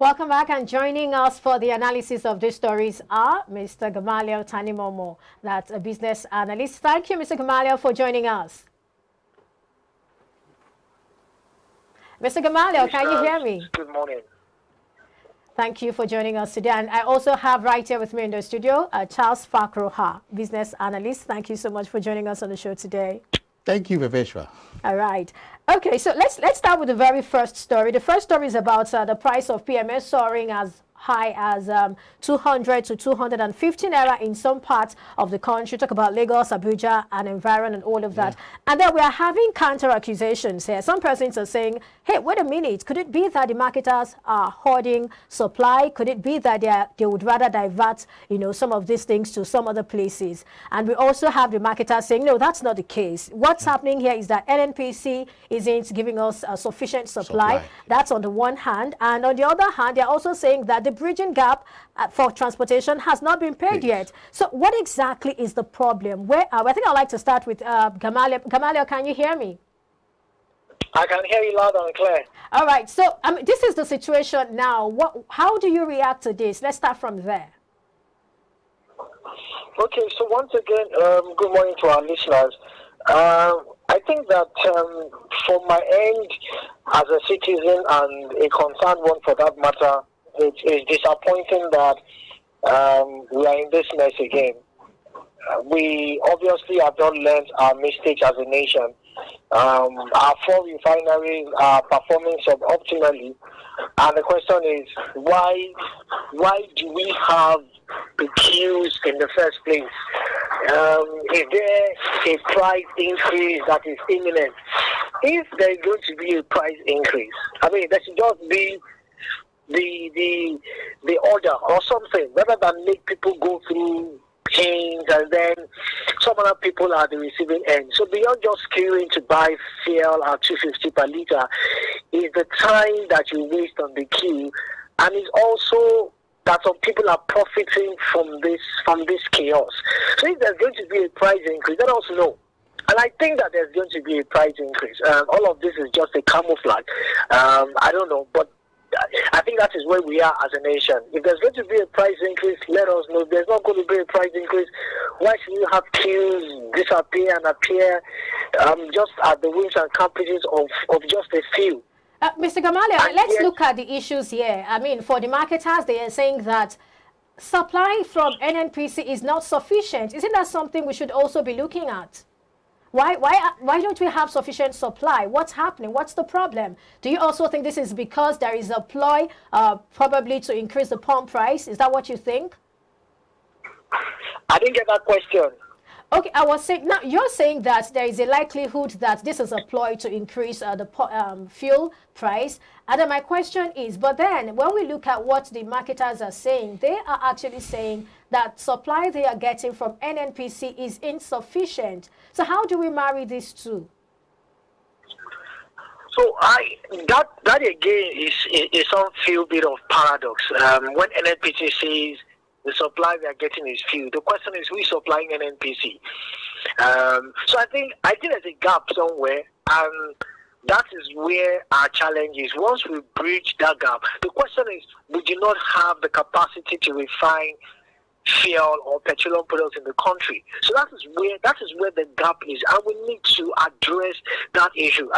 Welcome back, and joining us for the analysis of these stories are Mr. Gamaliel Tanimomo, that's a business analyst. Thank you, Mr. Gamaliel, for joining us. Mr. Gamaliel, can you hear me? Good morning. Thank you for joining us today. And I also have right here with me in the studio, Charles Fakroha, business analyst. Thank you so much for joining us on the show today. Thank you, Viveshwa. All right. Okay, so let's start with the very first story. The first story is about the price of PMS soaring as high as 200 to 250 naira in some parts of the country. Talk about Lagos, Abuja, and environment and all of that. And then we are having counter accusations here. Some persons are saying, hey, wait a minute, could it be that the marketers are hoarding supply? Could it be that they would rather divert, some of these things to some other places? And we also have the marketers saying, no, that's not the case. What's happening here is that NNPC isn't giving us sufficient supply. That's on the one hand. And on the other hand, they're also saying that the bridging gap for transportation has not been paid yet. So what exactly is the problem? I think I'd like to start with Gamaliel. Gamaliel, can you hear me? I can hear you loud and clear. All right. So this is the situation now. How do you react to this? Let's start from there. Okay. So once again, good morning to our listeners. I think that from my end, as a citizen and a concerned one for that matter, it's disappointing that we are in this mess again. We obviously have not learned our mistakes as a nation. Our 4 refineries are performing suboptimally, and the question is why do we have the queues in the first place? Is there a price increase that is imminent? If there is going to be a price increase, there should just be the order or something, rather than make people go through chains and then some other people are the receiving end. So beyond just queuing to buy fuel at 250 per litre is the time that you waste on the queue, and it's also that some people are profiting from this chaos. So if there's going to be a price increase, let us know. And I think that there's going to be a price increase. All of this is just a camouflage. I don't know, but I think that is where we are as a nation. If there's going to be a price increase, let us know. If there's not going to be a price increase, why should you have queues disappear and appear just at the whims and caprices of just a few? Mr. Gamaliel, let's look at the issues here. For the marketers, they are saying that supply from NNPC is not sufficient. Isn't that something we should also be looking at? Why don't we have sufficient supply? What's happening? What's the problem? Do you also think this is because there is a ploy probably to increase the pump price? Is that what you think? I didn't get that question. Okay, I was saying, now you're saying that there is a likelihood that this is a ploy to increase the fuel price. And then my question is, but then when we look at what the marketers are saying, they are actually saying that supply they are getting from NNPC is insufficient. So how do we marry these two? So that again is some few bit of paradox. When NNPC says the supply we are getting is few, the question is who is supplying NNPC? So I think there's a gap somewhere, and that is where our challenge is. Once we bridge that gap, the question is, we do not have the capacity to refine fuel or petroleum products in the country. So that is where the gap is, and we need to address that issue.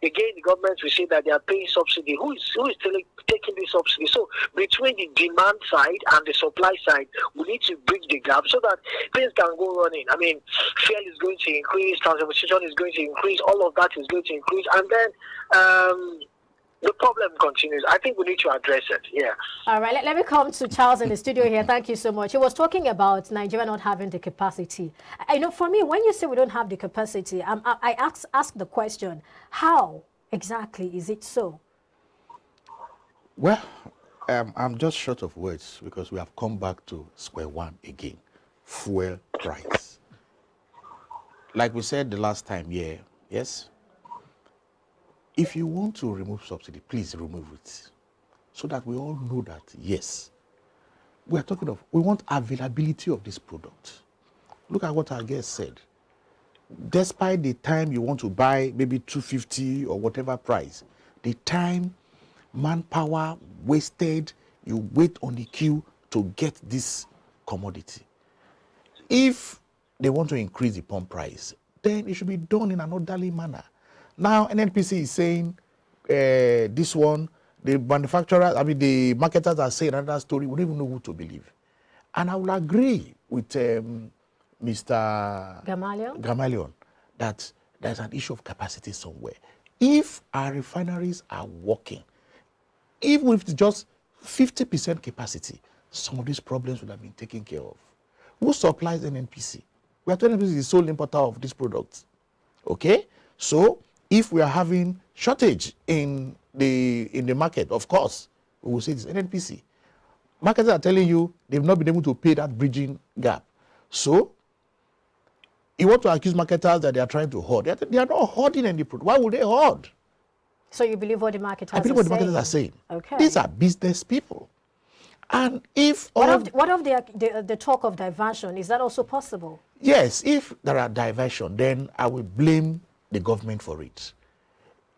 Again, the government will say that they are paying subsidy. Who is taking this subsidy? So between the demand side and the supply side, we need to bridge the gap so that things can go running. Fuel is going to increase, transportation is going to increase, all of that is going to increase, and then the problem continues. I think we need to address it. Yeah. All right. Let me come to Charles in the studio here. Thank you so much. He was talking about Nigeria not having the capacity. For me, when you say we don't have the capacity, I ask the question, how exactly is it so? Well, I'm just short of words because we have come back to square one again. Fuel price. Like we said the last time, yes? If you want to remove subsidy, please remove it so that we all know that, yes, we are talking of, we want availability of this product. Look at what our guest said. Despite the time you want to buy maybe 250 or whatever price, the time manpower wasted. You wait on the queue to get this commodity. If they want to increase the pump price, then it should be done in an orderly manner. Now, NNPC is saying this one, the manufacturers, the marketers are saying another story. We don't even know who to believe. And I will agree with Mr. Gamalion that there's an issue of capacity somewhere. If our refineries are working, even with just 50% capacity, some of these problems would have been taken care of. Who supplies NNPC? We are NNPC is the sole importer of these products. Okay? So if we are having shortage in the market, of course, we will say this NNPC. Marketers are telling you they've not been able to pay that bridging gap. So you want to accuse marketers that they are trying to hoard. They are not hoarding any product. Why would they hoard? So you believe what the marketers are saying? I believe what the marketers are saying. Okay. These are business people. And if what of the talk of diversion, is that also possible? Yes, if there are diversion, then I will blame the government for it.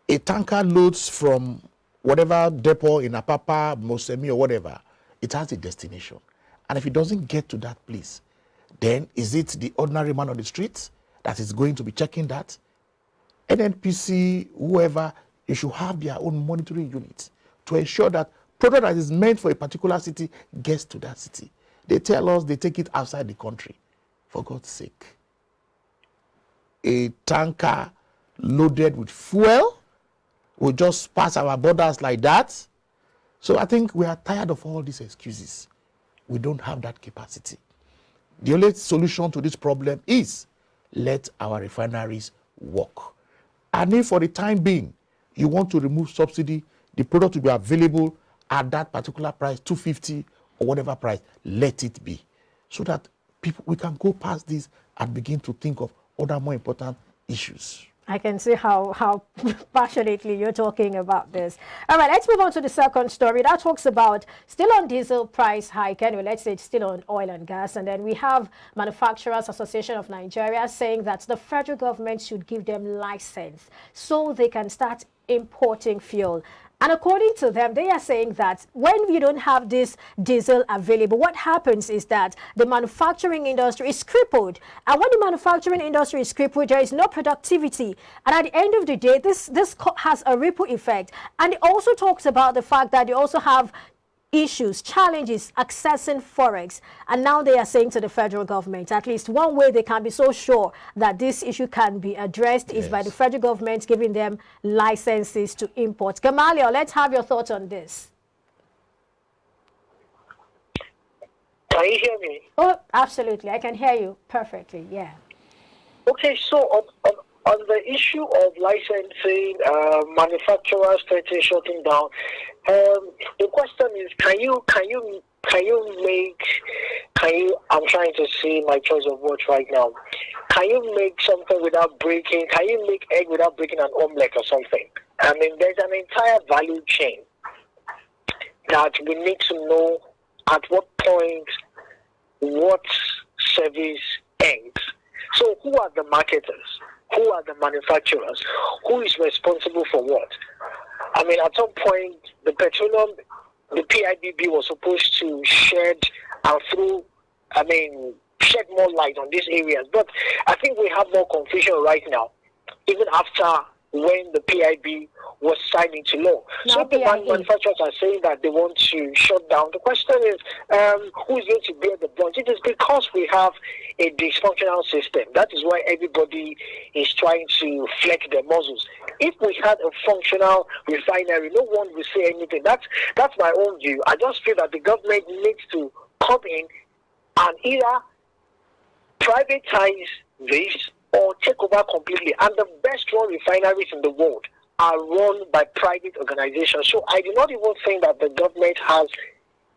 A tanker loads from whatever depot in Apapa, Mosemi, or whatever, it has a destination. And if it doesn't get to that place, then is it the ordinary man on the street that is going to be checking that? NNPC, whoever, they should have their own monitoring units to ensure that product that is meant for a particular city gets to that city. They tell us they take it outside the country. For God's sake. A tanker loaded with fuel will just pass our borders like that. So I think we are tired of all these excuses. We don't have that capacity. The only solution to this problem is let our refineries work. And if for the time being, you want to remove subsidy, the product will be available at that particular price, 250 or whatever price, let it be. So that we can go past this and begin to think of other more important issues. I can see how passionately you're talking about this. All right, let's move on to the second story. That talks about still on diesel price hike. Anyway, let's say it's still on oil and gas. And then we have Manufacturers Association of Nigeria saying that the federal government should give them license so they can start importing fuel. And according to them, they are saying that when you don't have this diesel available, what happens is that the manufacturing industry is crippled. And when the manufacturing industry is crippled, there is no productivity. And at the end of the day, this has a ripple effect. And it also talks about the fact that they also have issues, challenges accessing forex. And now they are saying to the federal government, at least one way they can be so sure that this issue can be addressed is by the federal government giving them licenses to import. Gamaliel, let's have your thoughts on this. Can you hear me? Oh, absolutely. I can hear you perfectly. Yeah. Okay, so on the issue of licensing, manufacturers shutting down, the question is, I'm trying to see my choice of words right now. Can you make something without breaking? Can you make egg without breaking an omelette or something? I mean, there's an entire value chain that we need to know at what point what service ends. So who are the marketers? Who are the manufacturers? Who is responsible for what? I mean, at some point, the PIBB was supposed to shed more light on these areas. But I think we have more confusion right now, even after when the PIB was signed into law. So the manufacturers are saying that they want to shut down. The question is, who is going to bear the brunt? It is because we have a dysfunctional system. That is why everybody is trying to flex their muscles. If we had a functional refinery, no one will say anything. That's my own view. I just feel that the government needs to come in and either privatize this or take over completely. And the best run refineries in the world are run by private organizations. So I do not even think that the government has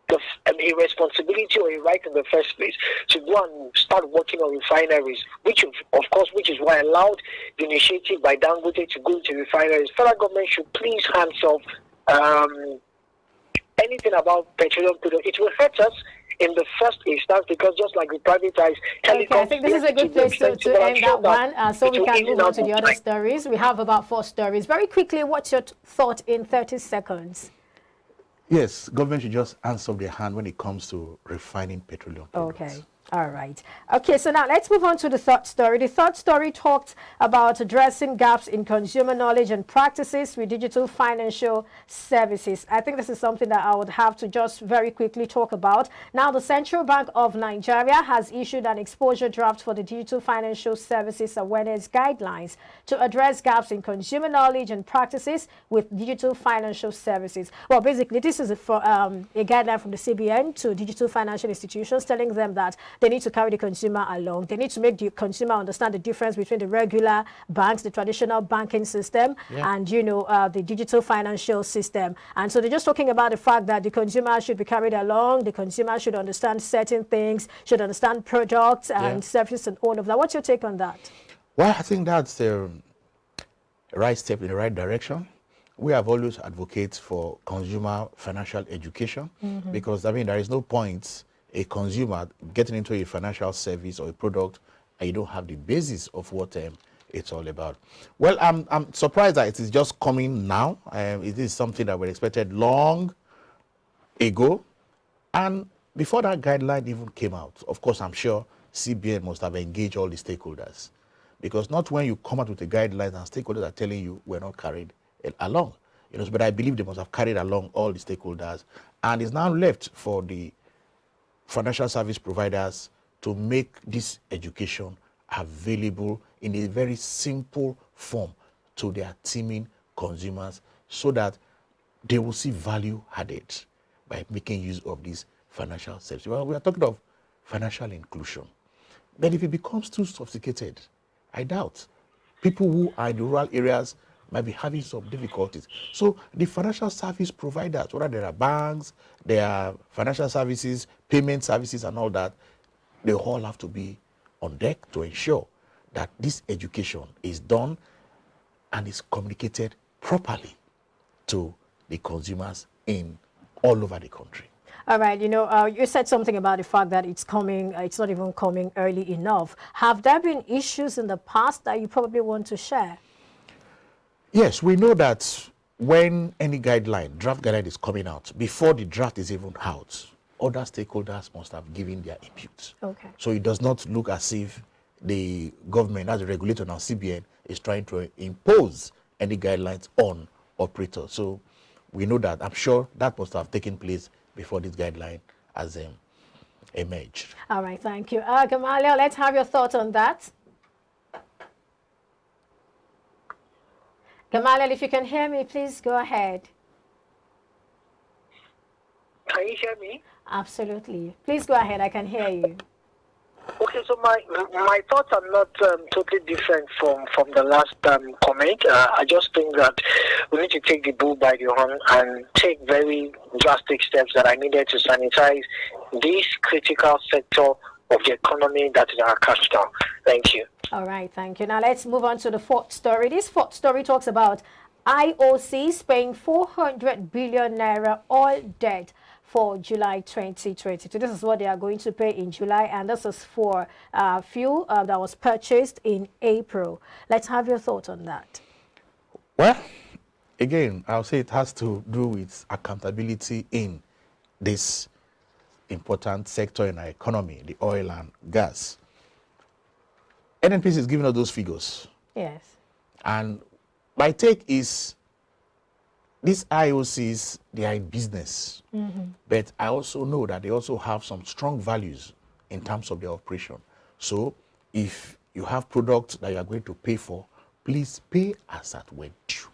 a responsibility or a right in the first place to go and start working on refineries, which is why I allowed the initiative by Dangote to go into refineries. Federal government should please hands off anything about petroleum products. It will hurt us in the first instance, because just like we privatize telecoms, I think this is a good place to end that one, so we can move on to the other stories. We have about 4 stories. Very quickly, what's your thought in 30 seconds? Yes, government should just hands off their hand when it comes to refining petroleum products. Okay. All right. Okay, so now let's move on to the third story. The third story talked about addressing gaps in consumer knowledge and practices with digital financial services. I think this is something that I would have to just very quickly talk about. Now, the Central Bank of Nigeria has issued an exposure draft for the digital financial services awareness guidelines to address gaps in consumer knowledge and practices with digital financial services. Well, basically, this is a guideline from the CBN to digital financial institutions telling them that they need to carry the consumer along. They need to make the consumer understand the difference between the regular banks, the traditional banking system, and, the digital financial system. And so they're just talking about the fact that the consumer should be carried along. The consumer should understand certain things, should understand products and services and all of that. What's your take on that? Well, I think that's the right step in the right direction. We have always advocated for consumer financial education because, there is no point a consumer getting into a financial service or a product and you don't have the basis of what it's all about. Well, I'm surprised that it is just coming now. It is something that we expected long ago. And before that guideline even came out, of course, I'm sure CBN must have engaged all the stakeholders. Because not when you come out with a guideline and stakeholders are telling you we're not carried along. But I believe they must have carried along all the stakeholders. And it's now left for the financial service providers to make this education available in a very simple form to their teeming consumers so that they will see value added by making use of these financial services. Well, we are talking of financial inclusion. But if it becomes too sophisticated, I doubt people who are in the rural areas might be having some difficulties. So the financial service providers, whether there are banks, there are financial services, payment services and all that, they all have to be on deck to ensure that this education is done and is communicated properly to the consumers in all over the country. All right, you said something about the fact that it's not even coming early enough. Have there been issues in the past that you probably want to share? Yes, we know that when any draft guideline is coming out, before the draft is even out, other stakeholders must have given their input. Okay. So it does not look as if the government, as a regulator now, CBN, is trying to impose any guidelines on operators. So we know that. I'm sure that must have taken place before this guideline has emerged. All right, thank you. Gamaliel, let's have your thoughts on that. Gamaliel, if you can hear me, please go ahead. Can you hear me? Absolutely. Please go ahead. I can hear you. Okay, so my thoughts are not totally different from the last comment. I just think that we need to take the bull by the horn and take very drastic steps that are needed to sanitize this critical sector of the economy that is our cash cow. Thank you. All right, thank you. Now let's move on to the fourth story. This fourth story talks about IOCs paying 400 billion naira all debt for July 2022. This is what they are going to pay in July, and this is for fuel that was purchased in April. Let's have your thoughts on that. Well, again, I'll say it has to do with accountability in this important sector in our economy, the oil and gas. NNPC is giving us those figures. Yes. And my take is these IOCs, they are in business. But I also know that they also have some strong values in terms of their operation. So if you have products that you are going to pay for, please pay as at when due.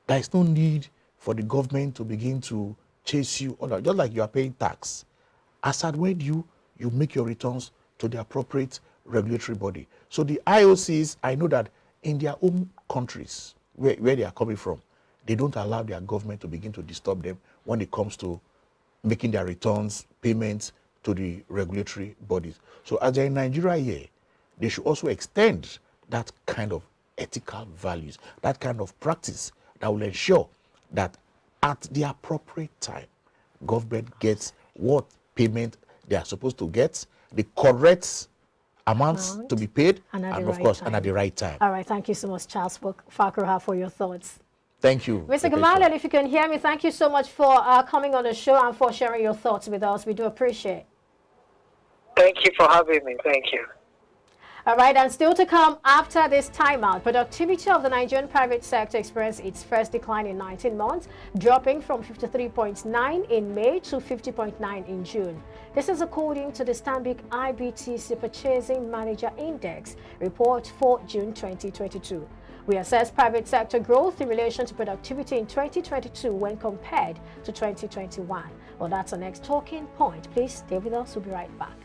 There is no need for the government to begin to chase you, just like you are paying tax. As at when due, you make your returns to the appropriate regulatory body. So the IOCs, I know that in their own countries, where they are coming from, they don't allow their government to begin to disturb them when it comes to making their returns, payments to the regulatory bodies. So as they're in Nigeria here, they should also extend that kind of ethical values, that kind of practice that will ensure that at the appropriate time, government gets what payment they are supposed to get, the correct amounts to be paid, and of course, and at the right time. All right, thank you so much, Charles Fakroha, for your thoughts. Thank you. Mr. Perpetua. Gamaliel, if you can hear me, thank you so much for coming on the show and for sharing your thoughts with us. We do appreciate it. Thank you for having me. Thank you. All right, and still to come after this timeout, productivity of the Nigerian private sector experienced its first decline in 19 months, dropping from 53.9 in May to 50.9 in June. This is according to the Stanbic IBTC Purchasing Manager Index report for June 2022. We assess private sector growth in relation to productivity in 2022 when compared to 2021. Well, that's our next talking point. Please stay with us. We'll be right back.